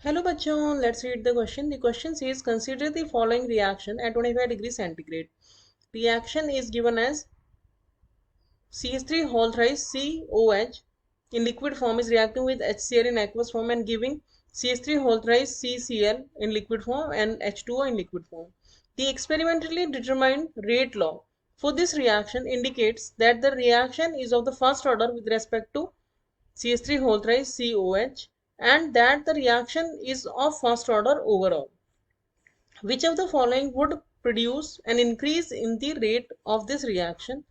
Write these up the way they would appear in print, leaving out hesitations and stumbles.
Hello bachon, let's read the question. The question says consider the following reaction at 25 degrees centigrade. Reaction is given as CH3 whole thrice COH in liquid form is reacting with HCl in aqueous form and giving CH3 whole thrice CCl in liquid form and H2O in liquid form. The experimentally determined rate law for this reaction indicates that the reaction is of the first order with respect to CH3 whole thrice COH and that the reaction is of first order overall. Which of the following would produce an increase in the rate of this reaction?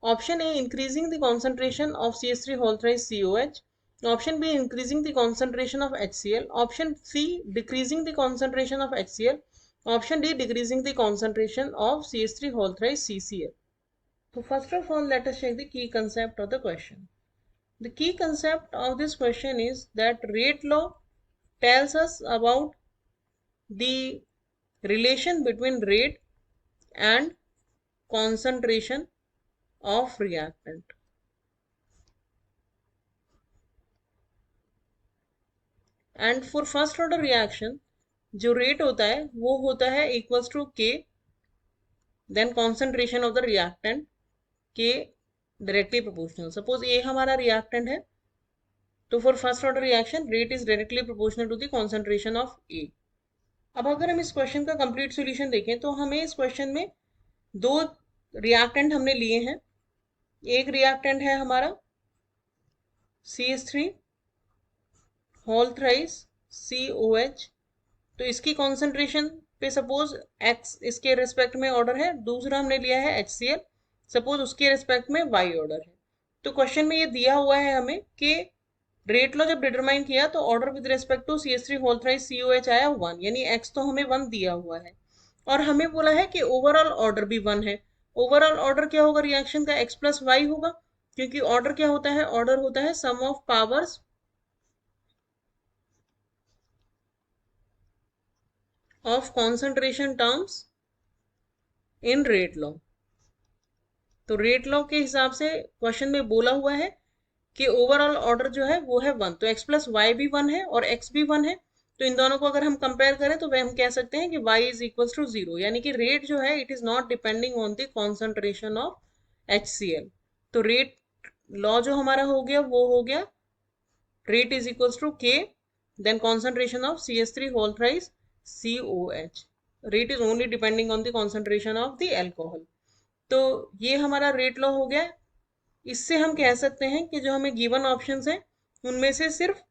Option A, increasing the concentration of CH3 whole thrice COH. Option B, increasing the concentration of HCl. Option C, decreasing the concentration of HCl. Option D, decreasing the concentration of CH3 whole thrice CCl. So first of all, let us check the key concept of the question. The key concept of this question is that rate law tells us about the relation between rate and concentration of reactant. And for first order reaction जो rate होता है वो होता है equals to K, then concentration of the reactant K directly proportional. Suppose A हमारा reactant है तो for first order reaction rate is directly proportional to the concentration of A. अब अगर हम इस क्वेश्चन का कंप्लीट सॉल्यूशन देखें तो हमें इस क्वेश्चन में दो रिएक्टेंट हमने लिए हैं. एक रिएक्टेंट है हमारा CH3 होल थ्राइस COH, तो इसकी कॉन्सेंट्रेशन पे सपोज X इसके रिस्पेक्ट में ऑर्डर है. दूसरा हमने लिया है HCl, सपोज उसके रिस्पेक्ट में Y ऑर्डर है. तो क्वेश्चन में ये दिया हुआ है हमें कि रेट लॉ जब डिटरमाइन किया तो order with respect to CH3 होल थ्राइस COH आया 1, यानी X तो हमें 1 दिया हुआ है और हमें बोला है कि ओवरऑल ऑर्डर भी 1 है. ओवरऑल ऑर्डर क्या होगा रिएक्शन का? X प्लस वाई होगा, क्योंकि ऑर्डर क्या होता है? ऑर्डर होता है sum of powers of concentration terms in rate law. तो रेट लॉ के हिसाब से क्वेश्चन में बोला हुआ है कि ओवरऑल ऑर्डर जो है वो है 1, तो x प्लस वाई भी 1 है और x भी 1 है. तो इन दोनों को अगर हम कंपेयर करें तो वह हम कह सकते हैं कि y इज इक्वल टू 0, यानी कि रेट जो है it is not depending on the concentration of HCl. तो रेट लॉ जो हमारा हो गया वो हो गया rate is equals to K, then concentration of CH3 whole thrice COH. Rate is only depending on the concentration of the alcohol. तो ये हमारा रेट लॉ हो गया. इससे हम कह सकते हैं कि जो हमें गिवन ऑप्शंस हैं उनमें से सिर्फ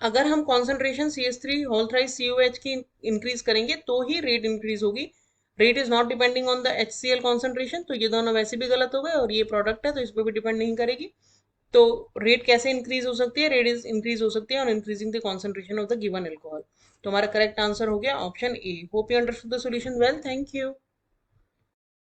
अगर हम कॉन्सेंट्रेशन CH3 होल थ्राइस COH की इंक्रीज करेंगे तो ही रेट इंक्रीज होगी. Rate is not depending on the HCl concentration, तो ये दोनों वैसे भी गलत हो गए और ये प्रोडक्ट है तो इस पर भी डिपेंड नहीं करेगी. तो रेट कैसे इंक्रीज हो सकती है? रेट इज इंक्रीज हो सकती है on increasing the concentration of the given alcohol. तो हमारा करेक्ट आंसर हो गया option A. Hope you understood the solution well. Thank you.